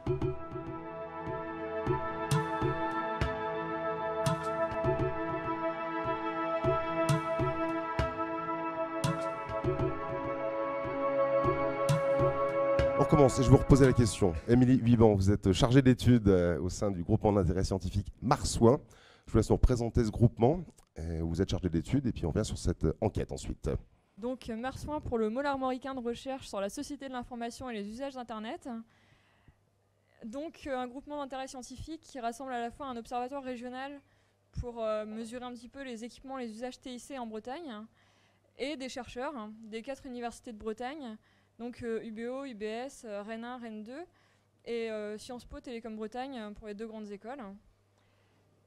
On recommence et je vais vous reposer la question. Émilie Viban, vous êtes chargée d'études au sein du groupement d'intérêt scientifique Marsouin. Je vous laisse nous représenter ce groupement. Vous êtes chargée d'études et puis on vient sur cette enquête ensuite. Donc Marsouin pour le Môle armoricain de recherche sur la société de l'information et les usages d'Internet. Donc un groupement d'intérêt scientifique qui rassemble à la fois un observatoire régional pour mesurer un petit peu les équipements, les usages TIC en Bretagne, et des chercheurs des 4 universités de Bretagne, donc UBO, UBS, Rennes 1, Rennes 2, et Sciences Po, Télécom Bretagne pour les 2 grandes écoles.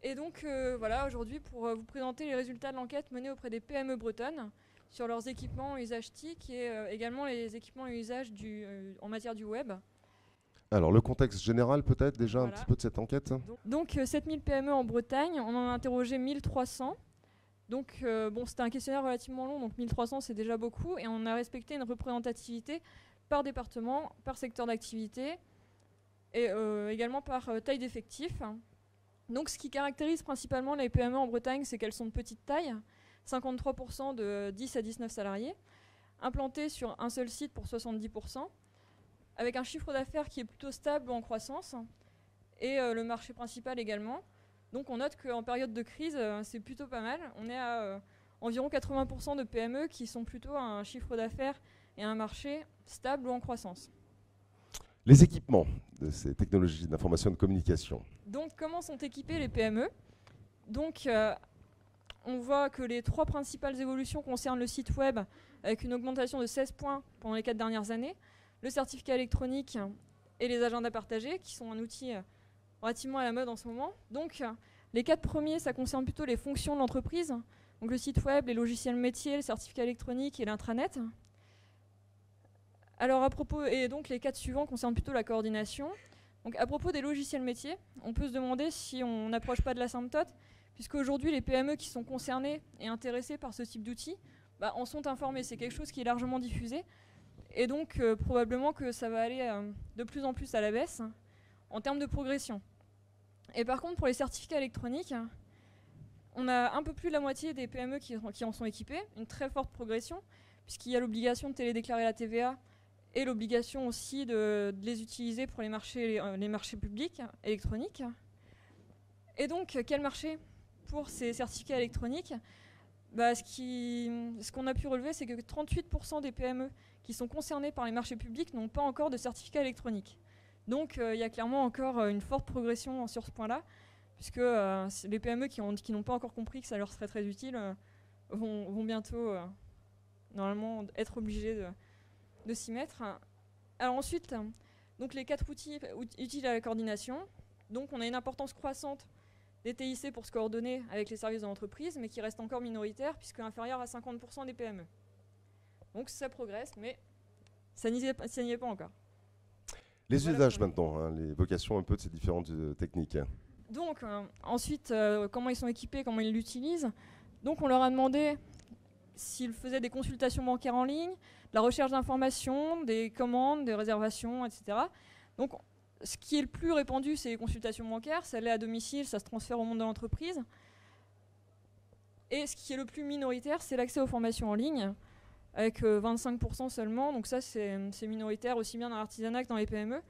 Et donc voilà, aujourd'hui pour vous présenter les résultats de l'enquête menée auprès des PME bretonnes sur leurs équipements usage TIC et également les équipements et usages en matière du web. Alors le contexte général peut-être déjà un petit peu de cette enquête. Donc 7000 PME en Bretagne, on en a interrogé 1300. Donc bon, c'était un questionnaire relativement long, donc 1300 c'est déjà beaucoup, et on a respecté une représentativité par département, par secteur d'activité, et également par taille d'effectif. Donc ce qui caractérise principalement les PME en Bretagne, c'est qu'elles sont de petite taille, 53% de 10 à 19 salariés, implantées sur un seul site pour 70%, avec un chiffre d'affaires qui est plutôt stable ou en croissance, et le marché principal également. Donc on note qu'en période de crise, c'est plutôt pas mal. On est à environ 80% de PME qui sont plutôt à un chiffre d'affaires et un marché stable ou en croissance. Les équipements de ces technologies d'information et de communication. Donc comment sont équipées les PME? Donc on voit que les 3 principales évolutions concernent le site web avec une augmentation de 16 points pendant les 4 dernières années, le certificat électronique et les agendas partagés qui sont un outil relativement à la mode en ce moment. Donc les 4 premiers, ça concerne plutôt les fonctions de l'entreprise, donc le site web, les logiciels métiers, le certificat électronique et l'intranet. Alors à propos, et donc les 4 suivants concernent plutôt la coordination. Donc à propos des logiciels métiers, on peut se demander si on n'approche pas de l'asymptote, puisque aujourd'hui les PME qui sont concernées et intéressées par ce type d'outils en sont informées. C'est quelque chose qui est largement diffusé, et donc probablement que ça va aller de plus en plus à la baisse en termes de progression. Et par contre pour les certificats électroniques, on a un peu plus de la moitié des PME qui en sont équipées, une très forte progression, puisqu'il y a l'obligation de télédéclarer la TVA et l'obligation aussi de les utiliser pour les marchés publics électroniques. Et donc, quel marché pour ces certificats électroniques? Ce qu'on a pu relever, c'est que 38% des PME qui sont concernées par les marchés publics n'ont pas encore de certificat électronique. Donc, il y a clairement encore une forte progression sur ce point-là, puisque les PME qui n'ont pas encore compris que ça leur serait très utile vont bientôt, normalement, être obligées de s'y mettre. Alors ensuite, donc les 4 outils utiles à la coordination. Donc on a une importance croissante des TIC pour se coordonner avec les services de l'entreprise, mais qui reste encore minoritaire, puisque inférieur à 50% des PME. Donc ça progresse, mais ça n'y est pas encore. Les usages maintenant, les vocations un peu de ces différentes techniques. Donc ensuite, comment ils sont équipés, comment ils l'utilisent. Donc on leur a demandé s'ils faisaient des consultations bancaires en ligne, de la recherche d'informations, des commandes, des réservations, etc. Donc, ce qui est le plus répandu, c'est les consultations bancaires. Ça l'est à domicile, ça se transfère au monde de l'entreprise. Et ce qui est le plus minoritaire, c'est l'accès aux formations en ligne, avec 25% seulement. Donc ça, c'est minoritaire aussi bien dans l'artisanat que dans les PME.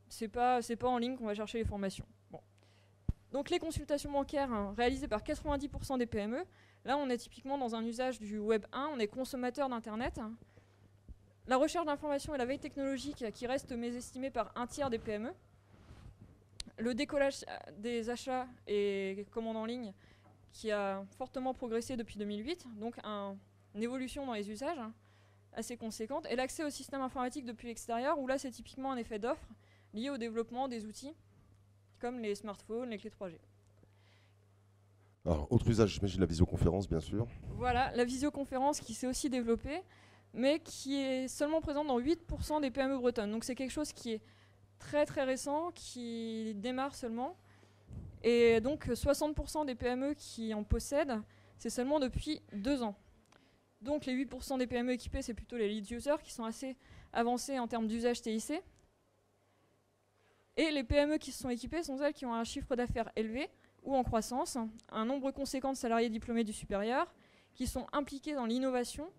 C'est pas en ligne qu'on va chercher les formations. Bon. Donc les consultations bancaires réalisées par 90% des PME. Là, on est typiquement dans un usage du Web 1, on est consommateur d'Internet. La recherche d'informations et la veille technologique qui reste mésestimée par un tiers des PME. Le décollage des achats et commandes en ligne qui a fortement progressé depuis 2008, donc une évolution dans les usages assez conséquente. Et l'accès au système informatique depuis l'extérieur, où là c'est typiquement un effet d'offre lié au développement des outils comme les smartphones, les clés 3G. Alors, autre usage, j'imagine la visioconférence, bien sûr. Voilà, la visioconférence qui s'est aussi développée, mais qui est seulement présente dans 8% des PME bretonnes. Donc c'est quelque chose qui est très très récent, qui démarre seulement. Et donc 60% des PME qui en possèdent, c'est seulement depuis 2 ans. Donc les 8% des PME équipées, c'est plutôt les lead users qui sont assez avancés en termes d'usage TIC. Et les PME qui se sont équipées sont celles qui ont un chiffre d'affaires élevé ou en croissance, un nombre conséquent de salariés diplômés du supérieur, qui sont impliqués dans l'innovation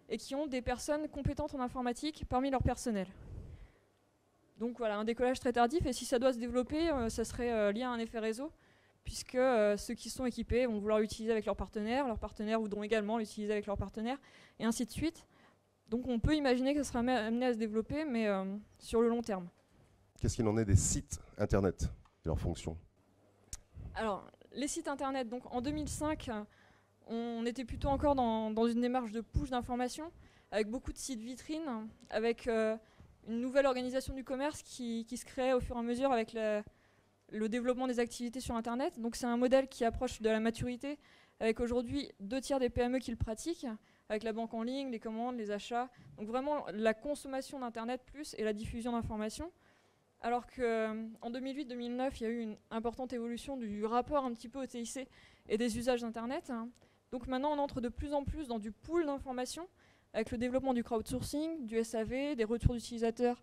et qui ont des personnes compétentes en informatique parmi leur personnel. Donc voilà, un décollage très tardif, et si ça doit se développer, ça serait lié à un effet réseau, puisque ceux qui sont équipés vont vouloir l'utiliser avec leurs partenaires voudront également l'utiliser avec leurs partenaires, et ainsi de suite. Donc on peut imaginer que ça sera amené à se développer, mais sur le long terme. Qu'est-ce qu'il en est des sites internet et leurs fonctions? Alors, les sites internet, donc en 2005, on était plutôt encore dans une démarche de push d'information, avec beaucoup de sites vitrines, avec une nouvelle organisation du commerce qui se crée au fur et à mesure avec le développement des activités sur Internet. Donc c'est un modèle qui approche de la maturité, avec aujourd'hui 2/3 des PME qui le pratiquent, avec la banque en ligne, les commandes, les achats. Donc vraiment la consommation d'Internet plus et la diffusion d'informations. Alors qu'en 2008-2009, il y a eu une importante évolution du rapport un petit peu au TIC et des usages d'Internet. Donc maintenant, on entre de plus en plus dans du pool d'informations, avec le développement du crowdsourcing, du SAV, des retours d'utilisateurs,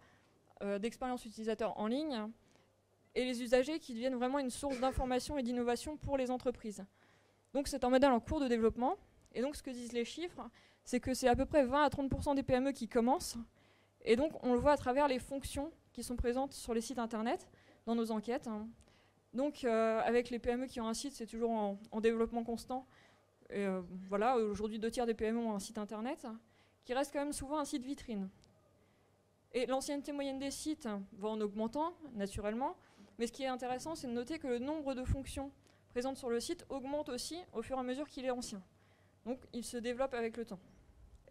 d'expériences utilisateurs en ligne, et les usagers qui deviennent vraiment une source d'information et d'innovation pour les entreprises. Donc c'est un modèle en cours de développement, et donc ce que disent les chiffres, c'est que c'est à peu près 20 à 30% des PME qui commencent, et donc on le voit à travers les fonctions qui sont présentes sur les sites internet, dans nos enquêtes. Donc avec les PME qui ont un site, c'est toujours en développement constant. Et voilà, aujourd'hui 2/3 des PME ont un site internet, qui reste quand même souvent un site vitrine. Et l'ancienneté moyenne des sites va en augmentant, naturellement, mais ce qui est intéressant, c'est de noter que le nombre de fonctions présentes sur le site augmente aussi au fur et à mesure qu'il est ancien. Donc il se développe avec le temps.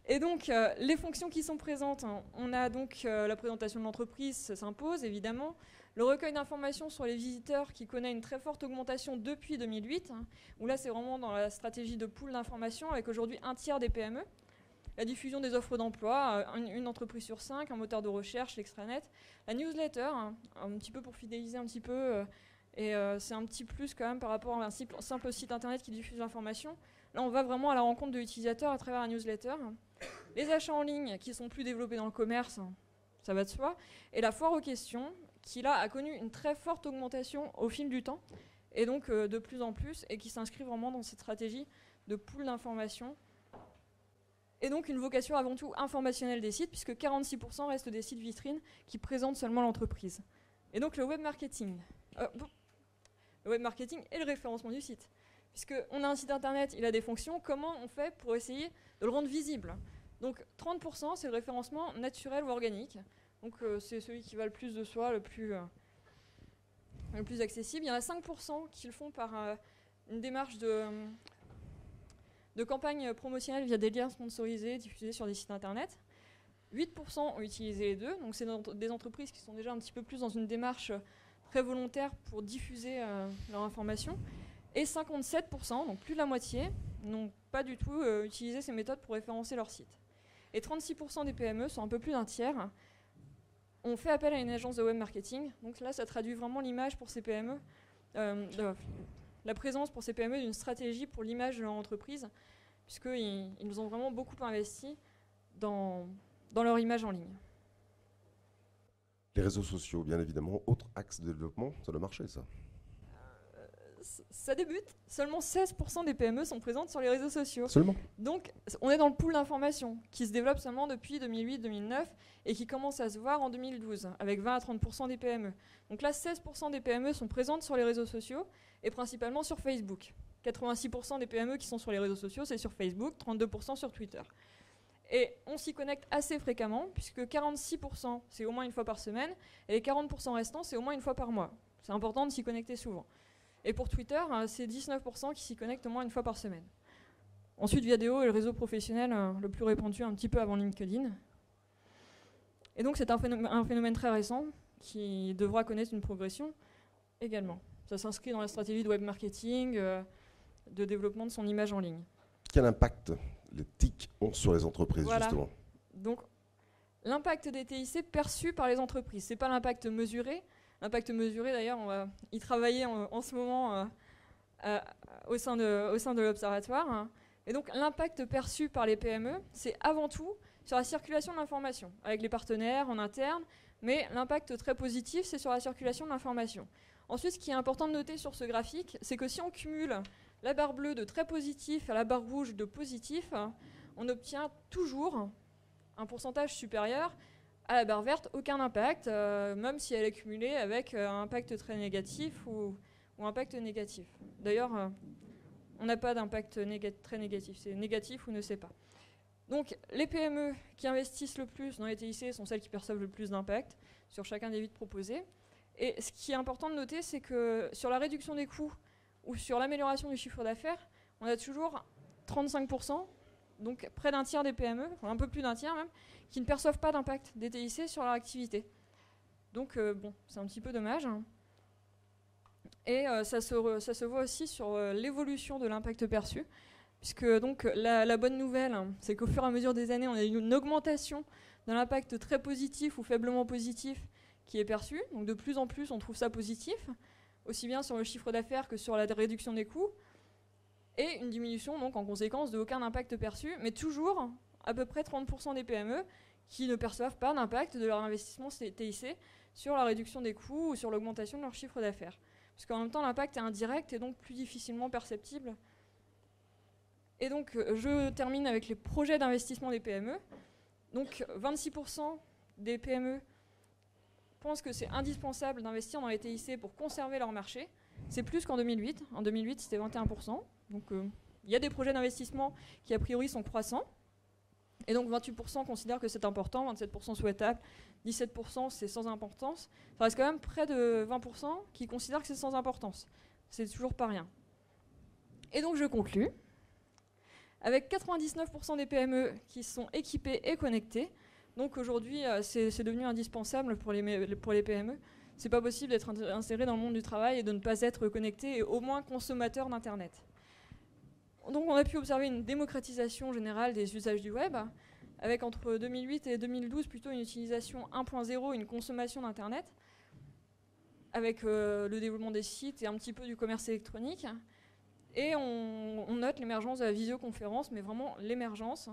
Et donc, les fonctions qui sont présentes, on a donc la présentation de l'entreprise, ça s'impose évidemment. Le recueil d'informations sur les visiteurs qui connaît une très forte augmentation depuis 2008, où là c'est vraiment dans la stratégie de pool d'informations, avec aujourd'hui 1/3 des PME. La diffusion des offres d'emploi, une entreprise sur 5, un moteur de recherche, l'extranet. La newsletter, un petit peu pour fidéliser un petit peu, et c'est un petit plus quand même par rapport à un simple site internet qui diffuse l'information. Là, on va vraiment à la rencontre de l'utilisateur à travers la newsletter. Les achats en ligne qui sont plus développés dans le commerce, ça va de soi. Et la foire aux questions, qui là a connu une très forte augmentation au fil du temps, et donc de plus en plus, et qui s'inscrit vraiment dans cette stratégie de pool d'informations. Et donc une vocation avant tout informationnelle des sites, puisque 46% restent des sites vitrines qui présentent seulement l'entreprise. Et donc le web marketing. Le web marketing et le référencement du site. Puisqu'on a un site internet, il a des fonctions, comment on fait pour essayer de le rendre visible? Donc 30%, c'est le référencement naturel ou organique. Donc c'est celui qui va le plus de soi, le plus accessible. Il y en a 5% qui le font par une démarche de campagne promotionnelle via des liens sponsorisés diffusés sur des sites internet. 8% ont utilisé les deux, donc c'est des entreprises qui sont déjà un petit peu plus dans une démarche très volontaire pour diffuser leur information. Et 57%, donc plus de la moitié, n'ont pas du tout utilisé ces méthodes pour référencer leur site. Et 36% des PME, sont un peu plus d'un tiers, ont fait appel à une agence de web marketing. Donc là, ça traduit vraiment l'image pour ces PME, la présence pour ces PME d'une stratégie pour l'image de leur entreprise, puisqu'ils nous ont vraiment beaucoup investi dans leur image en ligne. Les réseaux sociaux, bien évidemment, autre axe de développement, ça doit marcher ça. Ça débute, seulement 16% des PME sont présentes sur les réseaux sociaux. Seulement. Donc on est dans le pool d'information qui se développe seulement depuis 2008-2009 et qui commence à se voir en 2012 avec 20 à 30% des PME. Donc là 16% des PME sont présentes sur les réseaux sociaux et principalement sur Facebook. 86% des PME qui sont sur les réseaux sociaux c'est sur Facebook, 32% sur Twitter. Et on s'y connecte assez fréquemment puisque 46% c'est au moins une fois par semaine et les 40% restants c'est au moins une fois par mois. C'est important de s'y connecter souvent. Et pour Twitter, c'est 19% qui s'y connectent au moins une fois par semaine. Ensuite, Viadeo est le réseau professionnel le plus répandu un petit peu avant LinkedIn. Et donc, c'est un phénomène très récent qui devra connaître une progression également. Ça s'inscrit dans la stratégie de web marketing, de développement de son image en ligne. Quel impact les TIC ont sur les entreprises, voilà. Justement? Donc, l'impact des TIC perçu par les entreprises, ce n'est pas l'impact mesuré. L'impact mesuré, d'ailleurs, on va y travailler en ce moment au sein de l'Observatoire. Et donc, l'impact perçu par les PME, c'est avant tout sur la circulation de l'information, avec les partenaires en interne, Mais l'impact très positif, c'est sur la circulation de l'information. Ensuite, ce qui est important de noter sur ce graphique, c'est que si on cumule la barre bleue de très positif à la barre rouge de positif, on obtient toujours un pourcentage supérieur à la barre verte, aucun impact, même si elle est cumulée avec un impact très négatif ou impact négatif. D'ailleurs, on n'a pas d'impact très négatif, c'est négatif ou ne sait pas. Donc les PME qui investissent le plus dans les TIC sont celles qui perçoivent le plus d'impact sur chacun des 8 proposés. Et ce qui est important de noter, c'est que sur la réduction des coûts ou sur l'amélioration du chiffre d'affaires, on a toujours 35%, donc près d'un tiers des PME, un peu plus d'un tiers même, qui ne perçoivent pas d'impact des TIC sur leur activité. Donc bon, c'est un petit peu dommage. Et ça se voit aussi sur l'évolution de l'impact perçu, puisque donc la bonne nouvelle, c'est qu'au fur et à mesure des années, on a eu une augmentation de l'impact très positif ou faiblement positif qui est perçu. Donc de plus en plus, on trouve ça positif, aussi bien sur le chiffre d'affaires que sur la réduction des coûts, et une diminution donc en conséquence de aucun impact perçu, mais toujours à peu près 30% des PME qui ne perçoivent pas d'impact de leur investissement TIC sur la réduction des coûts ou sur l'augmentation de leur chiffre d'affaires. Parce qu'en même temps, l'impact est indirect et donc plus difficilement perceptible. Et donc, je termine avec les projets d'investissement des PME. Donc, 26% des PME pensent que c'est indispensable d'investir dans les TIC pour conserver leur marché. C'est plus qu'en 2008. En 2008, c'était 21%. Donc, il y a des projets d'investissement qui, a priori, sont croissants. Et donc 28% considèrent que c'est important, 27% souhaitable, 17% c'est sans importance. Ça reste quand même près de 20% qui considèrent que c'est sans importance. C'est toujours pas rien. Et donc je conclus. Avec 99% des PME qui sont équipées et connectées, donc aujourd'hui c'est devenu indispensable pour les PME. C'est pas possible d'être inséré dans le monde du travail et de ne pas être connecté et au moins consommateur d'Internet. Donc on a pu observer une démocratisation générale des usages du web, avec entre 2008 et 2012 plutôt une utilisation 1.0, une consommation d'Internet, avec le développement des sites et un petit peu du commerce électronique. Et on note l'émergence de la visioconférence, mais vraiment l'émergence,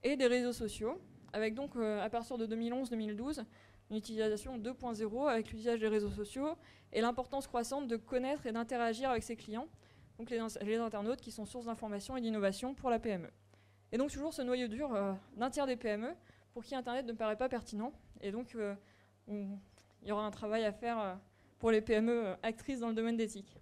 et des réseaux sociaux, avec donc à partir de 2011-2012 une utilisation 2.0 avec l'usage des réseaux sociaux et l'importance croissante de connaître et d'interagir avec ses clients. Donc les internautes qui sont source d'information et d'innovation pour la PME. Et donc toujours ce noyau dur d'un tiers des PME pour qui Internet ne paraît pas pertinent. Et donc il y aura un travail à faire pour les PME actrices dans le domaine d'éthique.